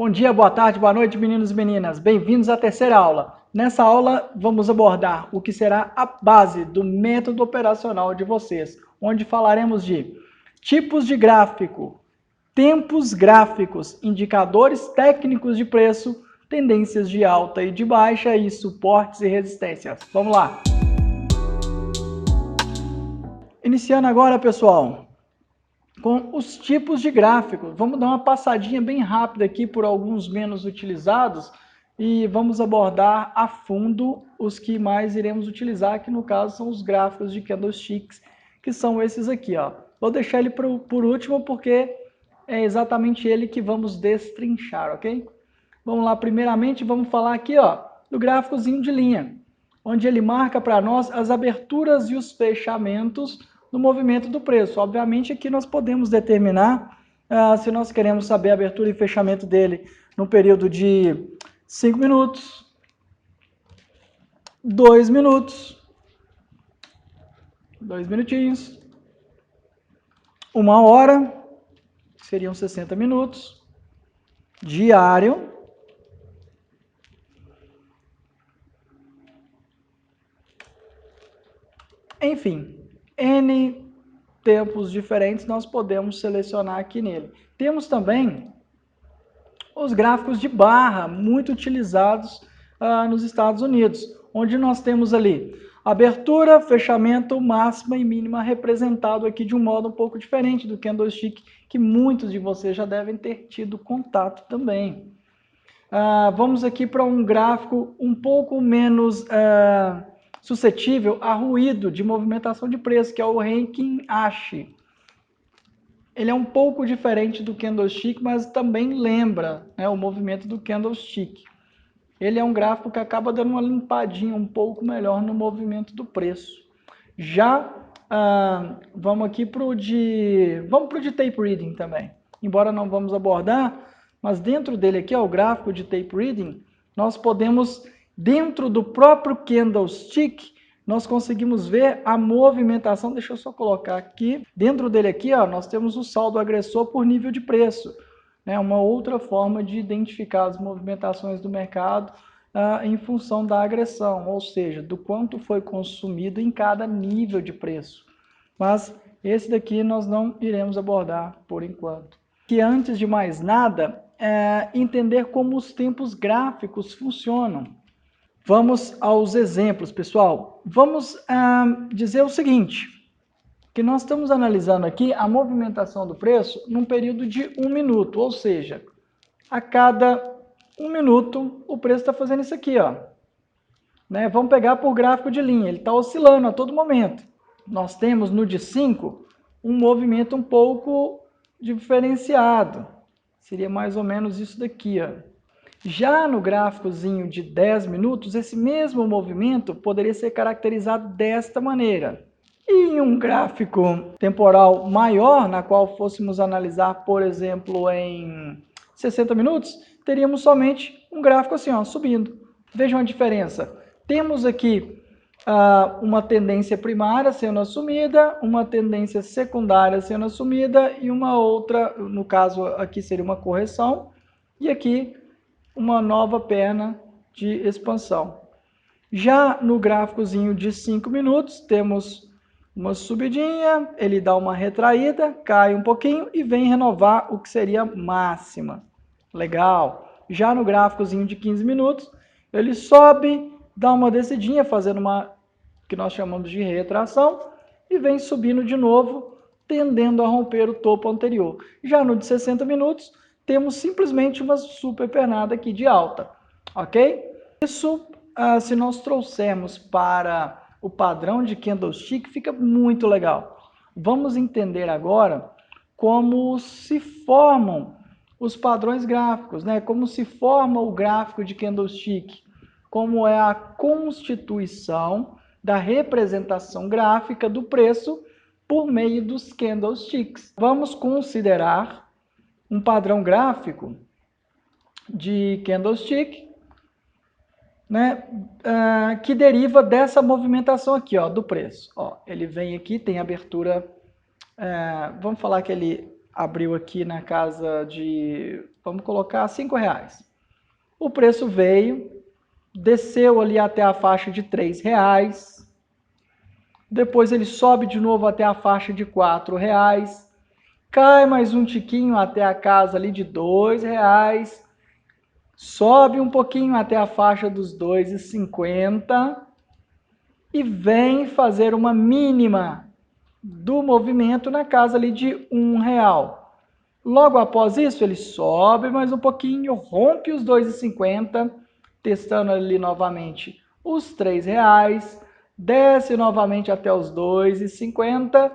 Bom dia, boa tarde, boa noite, meninos e meninas. Bem-vindos à terceira aula. Nessa aula, vamos abordar o que será a base do método operacional de vocês, onde falaremos de tipos de gráfico, tempos gráficos, indicadores técnicos de preço, tendências de alta e de baixa e suportes e resistências. Vamos lá! Iniciando agora, pessoal, com os tipos de gráficos. Vamos dar uma passadinha bem rápida aqui por alguns menos utilizados e vamos abordar a fundo os que mais iremos utilizar, que no caso são os gráficos de candlesticks, que são esses aqui, ó. Vou deixar ele por último porque é exatamente ele que vamos destrinchar, ok? Vamos lá, primeiramente vamos falar aqui, ó, do gráficozinho de linha, onde ele marca para nós as aberturas e os fechamentos no movimento do preço. Obviamente aqui nós podemos determinar se nós queremos saber a abertura e fechamento dele no período de 5 minutos, 2 minutos, 2 minutinhos, 1 hora, que seriam 60 minutos, diário, enfim, N tempos diferentes nós podemos selecionar aqui nele. Temos também os gráficos de barra, muito utilizados nos Estados Unidos, onde nós temos ali abertura, fechamento, máxima e mínima representado aqui de um modo um pouco diferente do candlestick, que muitos de vocês já devem ter tido contato também. Vamos aqui para um gráfico um pouco menos suscetível a ruído de movimentação de preço, que é o Ranking Ashi. Ele é um pouco diferente do candlestick, mas também lembra, né, o movimento do candlestick. Ele é um gráfico que acaba dando uma limpadinha um pouco melhor no movimento do preço. Já vamos aqui para o de tape reading também. Embora não vamos abordar, mas dentro dele aqui, ó, o gráfico de tape reading, nós podemos, dentro do próprio candlestick, nós conseguimos ver a movimentação. Deixa eu só colocar aqui. Dentro dele aqui, ó, nós temos o saldo agressor por nível de preço. Né? Uma outra forma de identificar as movimentações do mercado em função da agressão, ou seja, do quanto foi consumido em cada nível de preço. Mas esse daqui nós não iremos abordar por enquanto. Que antes de mais nada, entender como os tempos gráficos funcionam. Vamos aos exemplos, pessoal. Vamos dizer o seguinte, que nós estamos analisando aqui a movimentação do preço num período de 1 minuto, ou seja, a cada 1 minuto o preço está fazendo isso aqui, ó. Né? Vamos pegar por gráfico de linha, ele está oscilando a todo momento. Nós temos no de 5 um movimento um pouco diferenciado, seria mais ou menos isso daqui, ó. Já no gráficozinho de 10 minutos, esse mesmo movimento poderia ser caracterizado desta maneira. E em um gráfico temporal maior, na qual fôssemos analisar, por exemplo, em 60 minutos, teríamos somente um gráfico assim, ó, subindo. Vejam a diferença. Temos aqui uma tendência primária sendo assumida, uma tendência secundária sendo assumida e uma outra, no caso aqui seria uma correção, e aqui uma nova perna de expansão. Já no gráficozinho de 5 minutos, temos uma subidinha, ele dá uma retraída, cai um pouquinho e vem renovar o que seria máxima. Legal. Já no gráficozinho de 15 minutos, ele sobe, dá uma descidinha, fazendo uma que nós chamamos de retração, e vem subindo de novo, tendendo a romper o topo anterior. Já no de 60 minutos, temos simplesmente uma super pernada aqui de alta, ok? Isso, se nós trouxermos para o padrão de candlestick, fica muito legal. Vamos entender agora como se formam os padrões gráficos, né? Como se forma o gráfico de candlestick, como é a constituição da representação gráfica do preço por meio dos candlesticks. Vamos considerar um padrão gráfico de candlestick, né, que deriva dessa movimentação aqui, ó, do preço. Ó, ele vem aqui, tem abertura, vamos falar que ele abriu aqui na casa de, vamos colocar, R$5. O preço veio, desceu ali até a faixa de R$3. Depois ele sobe de novo até a faixa de R$4. Cai mais um tiquinho até a casa ali de R$2. Sobe um pouquinho até a faixa dos R$2,50 e vem fazer uma mínima do movimento na casa ali de R$1. Logo após isso, ele sobe mais um pouquinho, rompe os R$2,50, testando ali novamente os R$3, desce novamente até os R$2,50,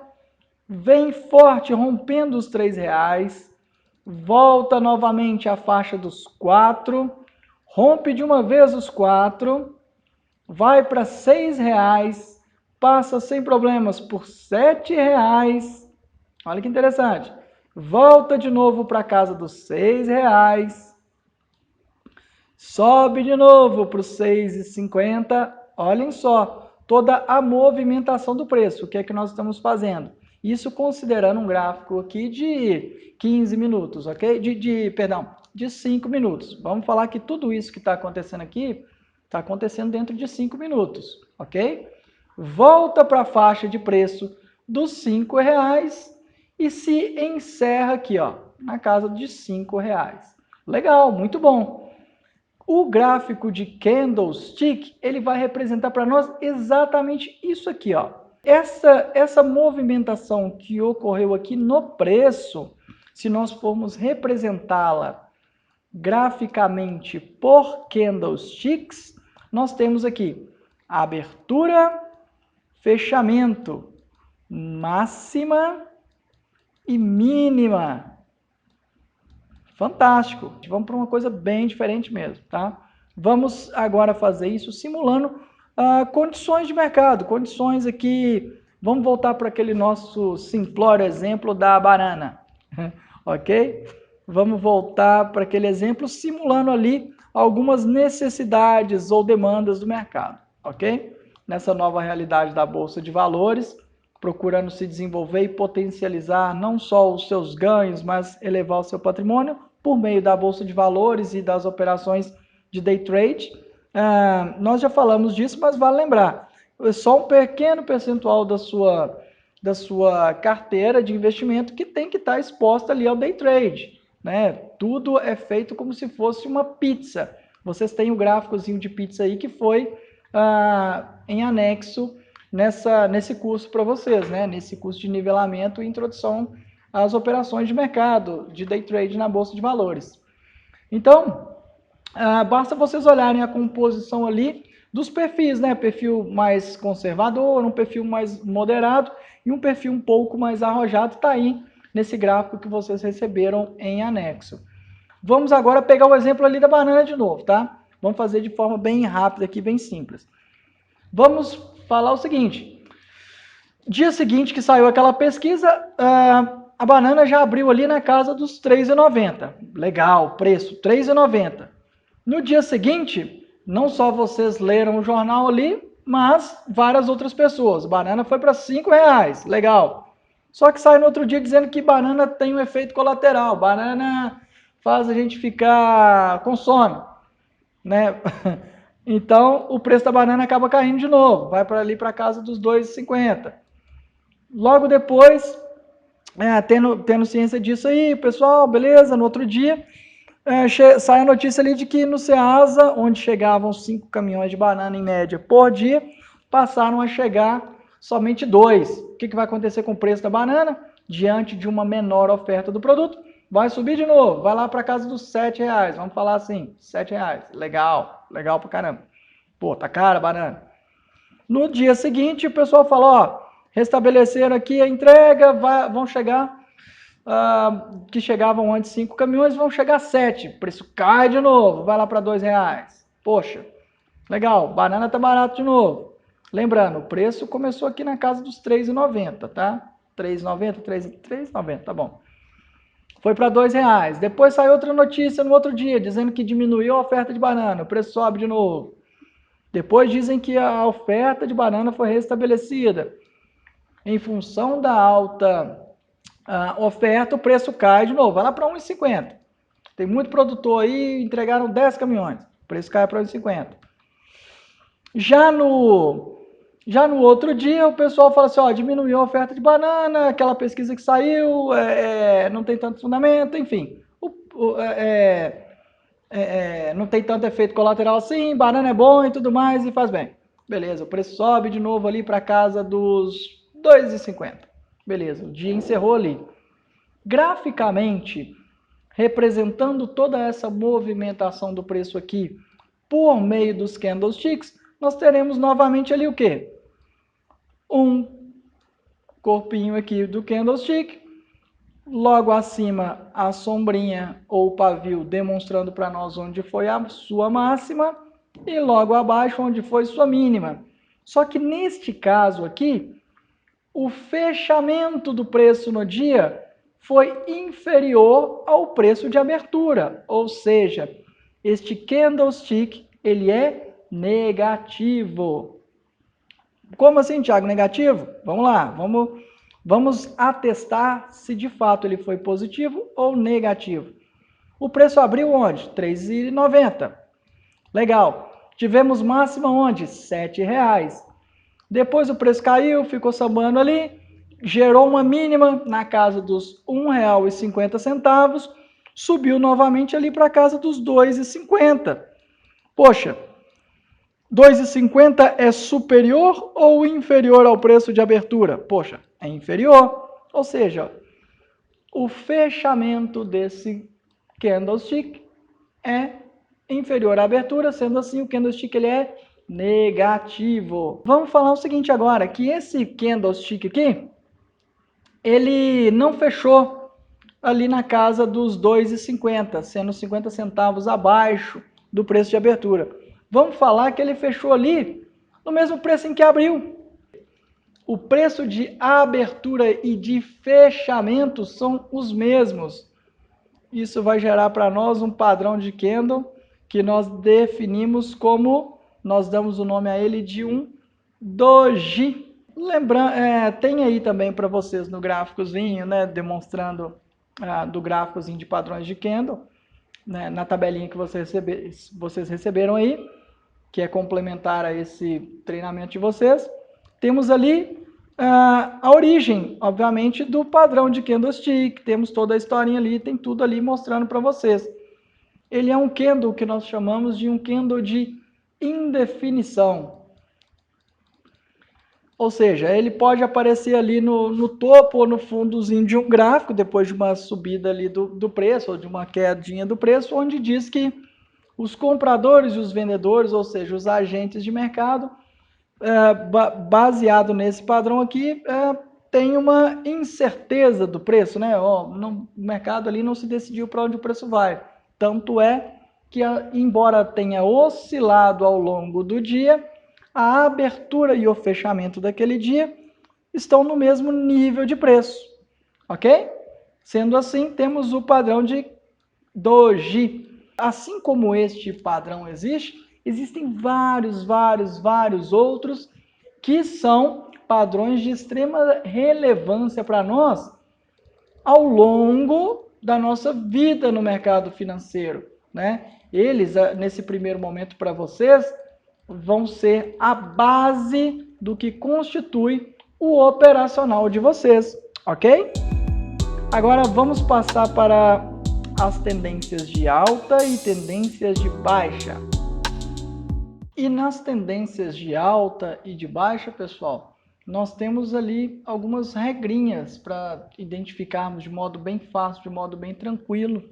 vem forte, rompendo os R$3, volta novamente à faixa dos 4, rompe de uma vez os 4, vai para R$6, passa sem problemas por R$7. Olha que interessante. Volta de novo para casa dos R$6, sobe de novo para os R$6,50. Olhem só, toda a movimentação do preço. O que é que nós estamos fazendo? Isso considerando um gráfico aqui de 15 minutos, ok? De 5 minutos. Vamos falar que tudo isso que está acontecendo aqui está acontecendo dentro de 5 minutos, ok? Volta para a faixa de preço dos R$5 e se encerra aqui, ó, na casa de R$5. Legal, muito bom. O gráfico de candlestick, ele vai representar para nós exatamente isso aqui, ó. Essa movimentação que ocorreu aqui no preço, se nós formos representá-la graficamente por candlesticks, nós temos aqui abertura, fechamento, máxima e mínima. Fantástico. Vamos para uma coisa bem diferente mesmo, tá? Vamos agora fazer isso simulando condições de mercado, condições aqui. Vamos voltar para aquele nosso simplório exemplo da banana, ok? Vamos voltar para aquele exemplo simulando ali algumas necessidades ou demandas do mercado, ok? Nessa nova realidade da Bolsa de Valores, procurando se desenvolver e potencializar não só os seus ganhos, mas elevar o seu patrimônio por meio da Bolsa de Valores e das operações de day trade. Nós já falamos disso, mas vale lembrar, só um pequeno percentual da sua carteira de investimento que tem que estar exposta ali ao day trade, né? Tudo é feito como se fosse uma pizza. Vocês têm o gráficozinho de pizza aí que foi em anexo nesse curso para vocês, né? Nesse curso de nivelamento e introdução às operações de mercado, de day trade na Bolsa de Valores. Então, basta vocês olharem a composição ali dos perfis, né? Perfil mais conservador, um perfil mais moderado e um perfil um pouco mais arrojado, está aí nesse gráfico que vocês receberam em anexo. Vamos agora pegar o exemplo ali da banana de novo, tá? Vamos fazer de forma bem rápida aqui, bem simples. Vamos falar o seguinte, dia seguinte que saiu aquela pesquisa, a banana já abriu ali na casa dos R$3,90. Legal, preço, R$3,90. No dia seguinte, não só vocês leram o jornal ali, mas várias outras pessoas. Banana foi para R$5, legal. Só que sai no outro dia dizendo que banana tem um efeito colateral, banana faz a gente ficar com sono, né? Então, o preço da banana acaba caindo de novo, vai para ali para casa dos R$2,50. Logo depois, tendo ciência disso aí, pessoal, beleza, no outro dia, sai a notícia ali de que no Ceasa, onde chegavam 5 caminhões de banana em média por dia, passaram a chegar somente 2. O que vai acontecer com o preço da banana? Diante de uma menor oferta do produto, vai subir de novo, vai lá para casa dos R$7, vamos falar assim, R$7, legal, legal pra caramba. Pô, tá cara a banana. No dia seguinte, o pessoal falou, ó, restabeleceram aqui a entrega, vão chegar, que chegavam antes 5 caminhões, vão chegar 7, o preço cai de novo, vai lá para R$2. Poxa, legal, banana tá barato de novo. Lembrando, o preço começou aqui na casa dos R$3,90, tá? R$3,90, R$3,90, tá bom. Foi para R$2. Depois saiu outra notícia no outro dia, dizendo que diminuiu a oferta de banana, o preço sobe de novo. Depois dizem que a oferta de banana foi restabelecida. Em função da alta oferta, o preço cai de novo, vai lá para 1,50. Tem muito produtor aí, entregaram 10 caminhões, o preço cai para 1,50. Já no outro dia, o pessoal fala assim, ó, diminuiu a oferta de banana, aquela pesquisa que saiu, não tem tanto fundamento, enfim. Não tem tanto efeito colateral assim, banana é bom e tudo mais, e faz bem. Beleza, o preço sobe de novo ali para casa dos 2,50. Beleza, o dia encerrou ali. Graficamente, representando toda essa movimentação do preço aqui por meio dos candlesticks, nós teremos novamente ali o quê? Um corpinho aqui do candlestick, logo acima a sombrinha ou pavio demonstrando para nós onde foi a sua máxima e logo abaixo onde foi sua mínima. Só que neste caso aqui, o fechamento do preço no dia foi inferior ao preço de abertura, ou seja, este candlestick ele é negativo. Como assim, Thiago, negativo? Vamos lá, vamos atestar se de fato ele foi positivo ou negativo. O preço abriu onde? R$ 3,90. Legal. Tivemos máxima onde? R$ 7,00. Depois o preço caiu, ficou sambando ali, gerou uma mínima na casa dos R$ 1,50, subiu novamente ali para a casa dos R$ 2,50. Poxa, R$ 2,50 é superior ou inferior ao preço de abertura? Poxa, é inferior. Ou seja, o fechamento desse candlestick é inferior à abertura, sendo assim o candlestick ele é negativo. Vamos falar o seguinte agora, que esse candlestick aqui, ele não fechou ali na casa dos 2,50, sendo 50 centavos abaixo do preço de abertura. Vamos falar que ele fechou ali no mesmo preço em que abriu. O preço de abertura e de fechamento são os mesmos. Isso vai gerar para nós um padrão de candle que nós definimos como, nós damos o nome a ele de um doji. Lembrando, tem aí também para vocês no gráficozinho, né, demonstrando do gráficozinho de padrões de candle, né, na tabelinha que vocês receberam aí, que é complementar a esse treinamento de vocês. Temos ali a origem, obviamente, do padrão de candlestick, temos toda a historinha ali, tem tudo ali mostrando para vocês. Ele é um candle que nós chamamos de um candle de indefinição. Ou seja, ele pode aparecer ali no topo ou no fundozinho de um gráfico, depois de uma subida ali do preço, ou de uma quedinha do preço, onde diz que os compradores e os vendedores, ou seja, os agentes de mercado, baseado nesse padrão aqui, tem uma incerteza do preço, né? O mercado ali não se decidiu para onde o preço vai. Tanto é que, embora tenha oscilado ao longo do dia, a abertura e o fechamento daquele dia estão no mesmo nível de preço, ok? Sendo assim, temos o padrão de doji. Assim como este padrão existe, existem vários outros que são padrões de extrema relevância para nós ao longo da nossa vida no mercado financeiro, né? Eles, nesse primeiro momento para vocês, vão ser a base do que constitui o operacional de vocês, ok? Agora vamos passar para as tendências de alta e tendências de baixa. E nas tendências de alta e de baixa, pessoal, nós temos ali algumas regrinhas para identificarmos de modo bem fácil, de modo bem tranquilo,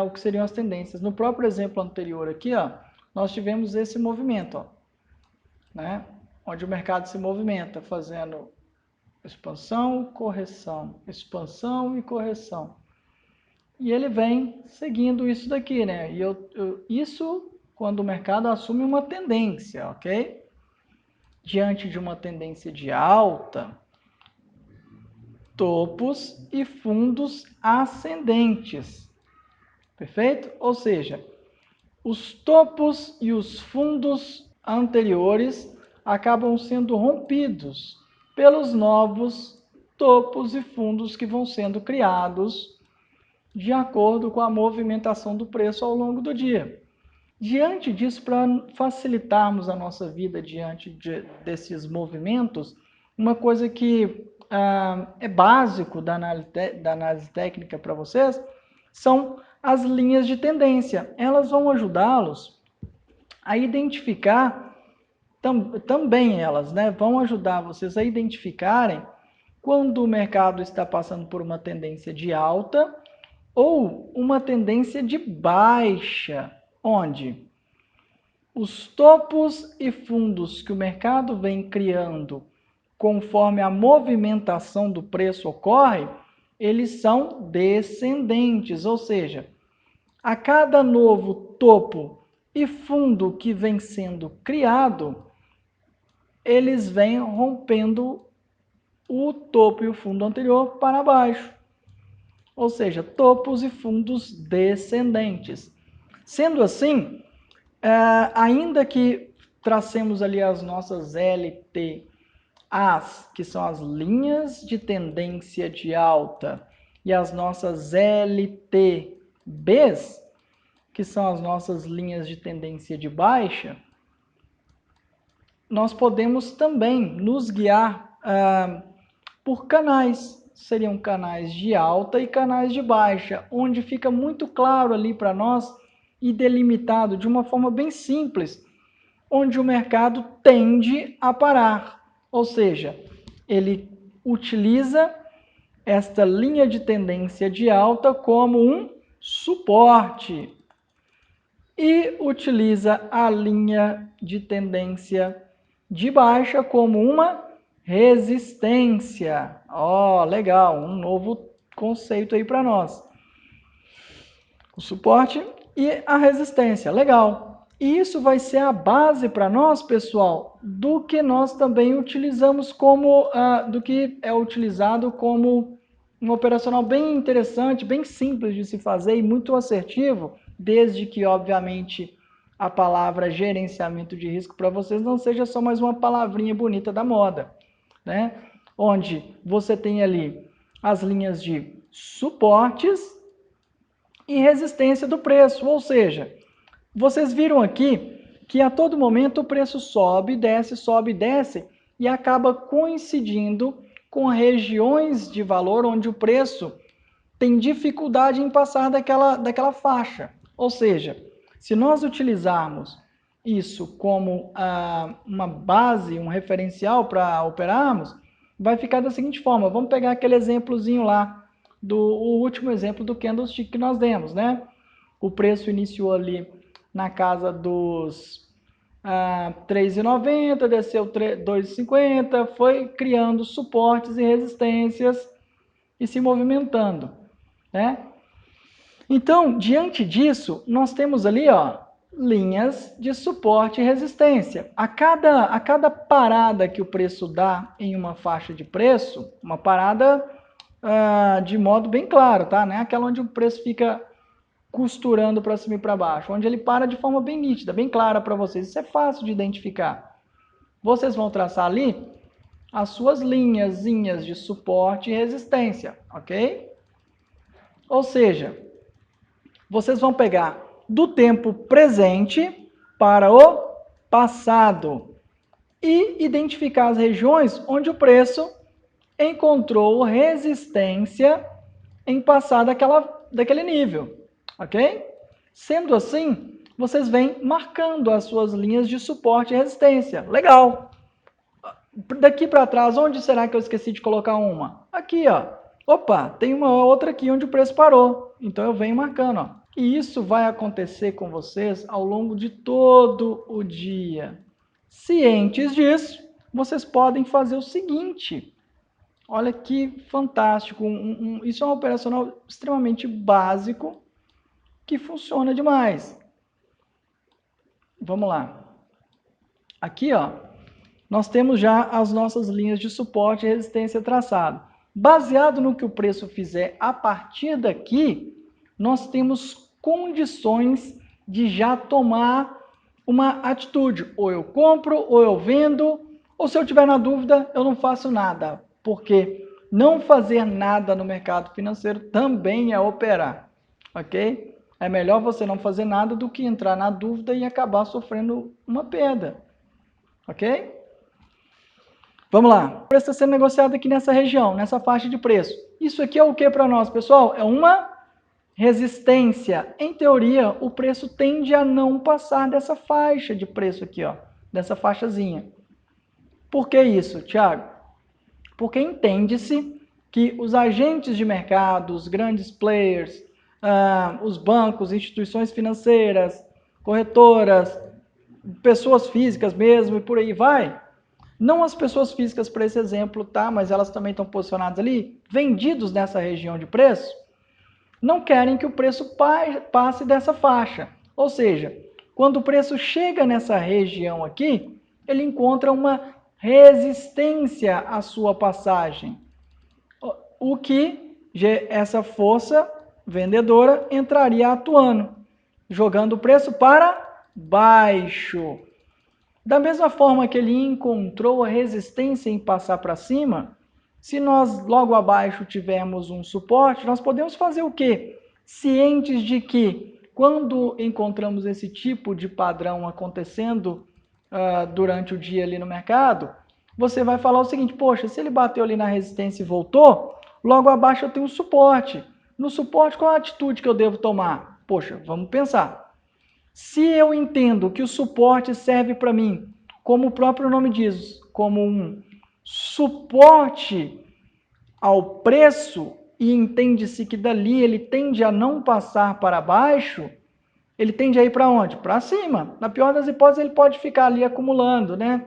o que seriam as tendências. No próprio exemplo anterior aqui, nós tivemos esse movimento, né? Onde o mercado se movimenta, fazendo expansão, correção, expansão e correção. E ele vem seguindo isso daqui, né? E isso quando o mercado assume uma tendência, ok? Diante de uma tendência de alta, topos e fundos ascendentes. Perfeito? Ou seja, os topos e os fundos anteriores acabam sendo rompidos pelos novos topos e fundos que vão sendo criados de acordo com a movimentação do preço ao longo do dia. Diante disso, para facilitarmos a nossa vida desses movimentos, uma coisa que é básico da análise técnica para vocês são as linhas de tendência. Elas vão ajudá-los a identificar, também elas, né, vão ajudar vocês a identificarem quando o mercado está passando por uma tendência de alta ou uma tendência de baixa, onde os topos e fundos que o mercado vem criando conforme a movimentação do preço ocorre, eles são descendentes, ou seja, a cada novo topo e fundo que vem sendo criado, eles vêm rompendo o topo e o fundo anterior para baixo. Ou seja, topos e fundos descendentes. Sendo assim, ainda que tracemos ali as nossas LTAs, que são as linhas de tendência de alta, e as nossas LTBs, que são as nossas linhas de tendência de baixa, nós podemos também nos guiar por canais. Seriam canais de alta e canais de baixa, onde fica muito claro ali para nós e delimitado de uma forma bem simples, onde o mercado tende a parar. Ou seja, ele utiliza esta linha de tendência de alta como um suporte e utiliza a linha de tendência de baixa como uma resistência. Legal, um novo conceito aí para nós. O suporte e a resistência, legal. E isso vai ser a base para nós, pessoal, do que nós também utilizamos como, do que é utilizado como um operacional bem interessante, bem simples de se fazer e muito assertivo, desde que, obviamente, a palavra gerenciamento de risco para vocês não seja só mais uma palavrinha bonita da moda, né? Onde você tem ali as linhas de suportes e resistência do preço, ou seja, vocês viram aqui que a todo momento o preço sobe, desce e acaba coincidindo com regiões de valor onde o preço tem dificuldade em passar daquela faixa. Ou seja, se nós utilizarmos isso como uma base, um referencial para operarmos, vai ficar da seguinte forma. Vamos pegar aquele exemplozinho lá, o último exemplo do candlestick que nós demos, né? O preço iniciou ali na casa dos R$3,90, desceu R$2,50, foi criando suportes e resistências e se movimentando, né? Então, diante disso, nós temos ali, linhas de suporte e resistência. A cada parada que o preço dá em uma faixa de preço, uma parada de modo bem claro, tá? Não é aquela onde o preço fica costurando para cima e para baixo, onde ele para de forma bem nítida, bem clara para vocês. Isso é fácil de identificar. Vocês vão traçar ali as suas linhazinhas de suporte e resistência, ok? Ou seja, vocês vão pegar do tempo presente para o passado e identificar as regiões onde o preço encontrou resistência em passar daquele nível, ok? Sendo assim, vocês vêm marcando as suas linhas de suporte e resistência. Legal! Daqui para trás, onde será que eu esqueci de colocar uma? Aqui, ó. Opa, tem uma outra aqui onde o preço parou. Então eu venho marcando, ó. E isso vai acontecer com vocês ao longo de todo o dia. Cientes disso, vocês podem fazer o seguinte. Olha que fantástico. Isso é um operacional extremamente básico que funciona demais. Vamos lá. Aqui, ó, nós temos já as nossas linhas de suporte e resistência traçado. Baseado no que o preço fizer a partir daqui, nós temos condições de já tomar uma atitude. Ou eu compro, ou eu vendo, ou se eu tiver na dúvida, eu não faço nada. Porque Não fazer nada no mercado financeiro também é operar, ok? É melhor você não fazer nada do que entrar na dúvida e acabar sofrendo uma perda, ok? Vamos lá. O preço está sendo negociado aqui nessa região, nessa faixa de preço. Isso aqui é o que para nós, pessoal? É uma resistência. Em teoria, o preço tende a não passar dessa faixa de preço aqui, ó, dessa faixazinha. Por que isso, Thiago? Porque entende-se que os agentes de mercado, os grandes players, os bancos, instituições financeiras, corretoras, pessoas físicas mesmo e por aí vai, não as pessoas físicas para esse exemplo, tá? Mas elas também estão posicionadas ali, vendidos nessa região de preço, não querem que o preço passe dessa faixa. Ou seja, quando o preço chega nessa região aqui, ele encontra uma resistência à sua passagem. O que essa força vendedora entraria atuando, jogando o preço para baixo. Da mesma forma que ele encontrou a resistência em passar para cima, se nós logo abaixo tivermos um suporte, nós podemos fazer o quê? Cientes de que quando encontramos esse tipo de padrão acontecendo durante o dia ali no mercado, você vai falar o seguinte, poxa, se ele bateu ali na resistência e voltou, logo abaixo eu tenho um suporte. No suporte, qual a atitude que eu devo tomar? Poxa, vamos pensar. Se eu entendo que o suporte serve para mim, como o próprio nome diz, como um suporte ao preço, e entende-se que dali ele tende a não passar para baixo, ele tende a ir para onde? Para cima. Na pior das hipóteses, ele pode ficar ali acumulando, né?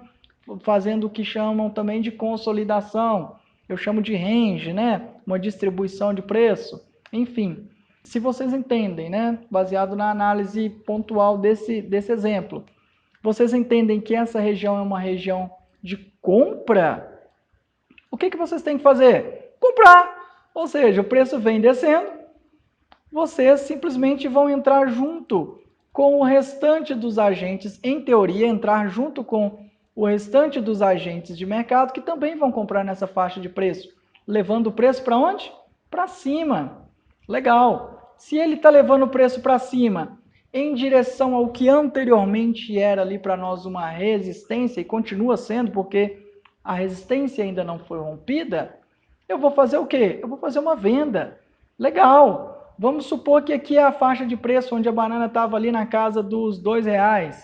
Fazendo o que chamam também de consolidação. Eu chamo de range, né? Uma distribuição de preço. Enfim, se vocês entendem, né? Baseado na análise pontual desse exemplo, vocês entendem que essa região é uma região de compra? O que vocês têm que fazer? Comprar. Ou seja, o preço vem descendo, vocês simplesmente vão entrar junto com o restante dos agentes, em teoria, entrar junto com o restante dos agentes de mercado que também vão comprar nessa faixa de preço, levando o preço para onde? Para cima. Legal. Se ele está levando o preço para cima em direção ao que anteriormente era ali para nós uma resistência, e continua sendo, porque a resistência ainda não foi rompida, eu vou fazer o quê? Eu vou fazer uma venda. Legal. Vamos supor que aqui é a faixa de preço onde a banana estava ali na casa dos R$2.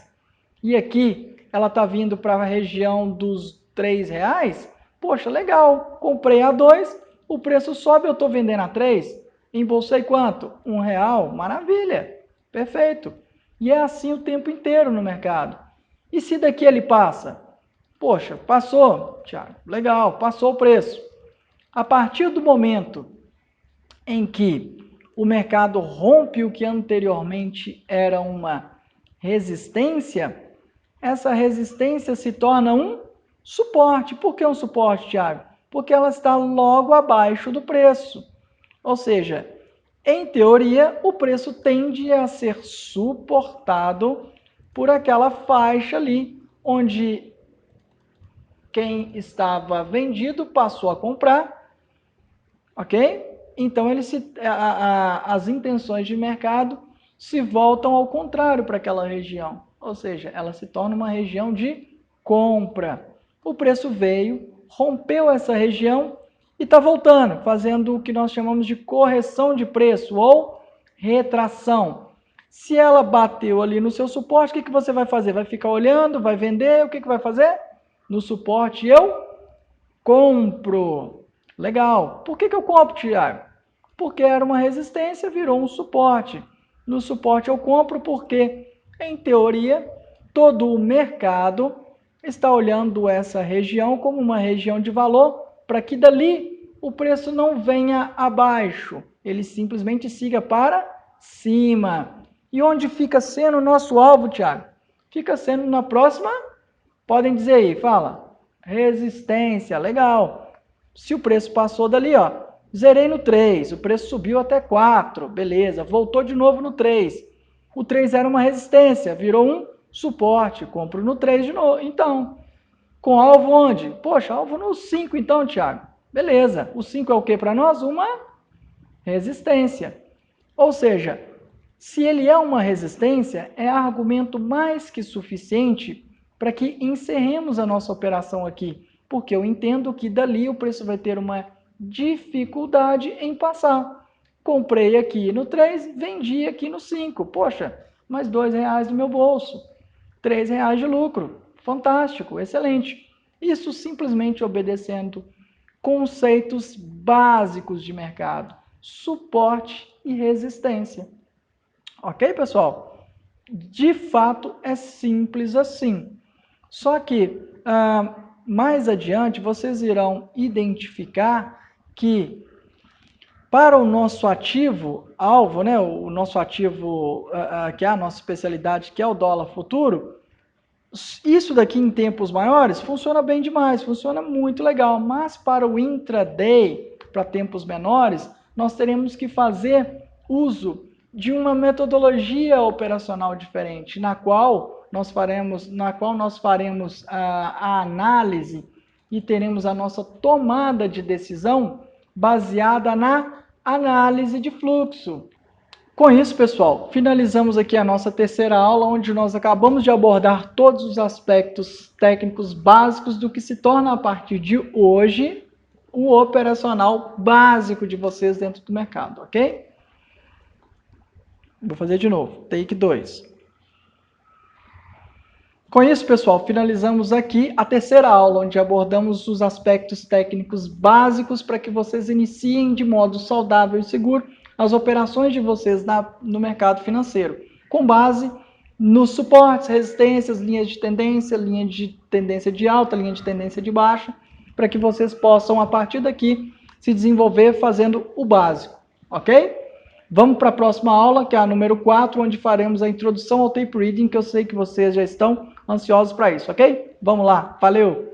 E aqui ela está vindo para a região dos R$3. Poxa, legal. Comprei a 2, o preço sobe, eu estou vendendo a 3. Embolsei quanto? R$1. Maravilha. Perfeito. E é assim o tempo inteiro no mercado. E se daqui ele passa? Poxa, passou, Thiago. Legal, passou o preço. A partir do momento em que o mercado rompe o que anteriormente era uma resistência, essa resistência se torna um suporte. Por que um suporte, Thiago? Porque ela está logo abaixo do preço. Ou seja, em teoria, o preço tende a ser suportado por aquela faixa ali, onde quem estava vendido passou a comprar, ok? Então, as intenções de mercado se voltam ao contrário para aquela região. Ou seja, ela se torna uma região de compra. O preço veio, rompeu essa região e está voltando, fazendo o que nós chamamos de correção de preço ou retração. Se ela bateu ali no seu suporte, o que você vai fazer? Vai ficar olhando, vai vender, o que vai fazer? No suporte eu compro. Legal. Por que eu compro, Thiago? Porque era uma resistência, virou um suporte. No suporte eu compro porque, em teoria, todo o mercado está olhando essa região como uma região de valor para que dali o preço não venha abaixo. Ele simplesmente siga para cima. E onde fica sendo o nosso alvo, Thiago? Fica sendo na próxima, podem dizer aí, fala, resistência, legal. Se o preço passou dali, ó, zerei no 3, o preço subiu até 4, beleza, voltou de novo no 3. O 3 era uma resistência, virou um suporte, compro no 3 de novo. Então, com alvo onde? Poxa, alvo no 5 então, Thiago. Beleza, o 5 é o que para nós? Uma resistência. Ou seja, se ele é uma resistência, é argumento mais que suficiente para que encerremos a nossa operação aqui, porque eu entendo que dali o preço vai ter uma dificuldade em passar. Comprei aqui no 3, vendi aqui no 5. Poxa, mais R$2 no meu bolso. R$3 de lucro. Fantástico, excelente. Isso simplesmente obedecendo conceitos básicos de mercado, suporte e resistência. Ok, pessoal? De fato, é simples assim. Só que, mais adiante, vocês irão identificar que para o nosso ativo alvo, né, o nosso ativo, que é a nossa especialidade, que é o dólar futuro, isso daqui em tempos maiores funciona bem demais, funciona muito legal, mas para o intraday, para tempos menores, nós teremos que fazer uso de uma metodologia operacional diferente, na qual nós faremos a análise e teremos a nossa tomada de decisão baseada na análise de fluxo. Com isso, pessoal, finalizamos aqui a nossa terceira aula, onde nós acabamos de abordar todos os aspectos técnicos básicos do que se torna, a partir de hoje, o operacional básico de vocês dentro do mercado, ok? Vou fazer de novo, take 2. Com isso, pessoal, finalizamos aqui a terceira aula, onde abordamos os aspectos técnicos básicos para que vocês iniciem de modo saudável e seguro as operações de vocês no mercado financeiro, com base nos suportes, resistências, linha de tendência de alta, linha de tendência de baixa, para que vocês possam, a partir daqui, se desenvolver fazendo o básico, ok? Vamos para a próxima aula, que é a número 4, onde faremos a introdução ao tape reading, que eu sei que vocês já estão ansiosos para isso, ok? Vamos lá, valeu!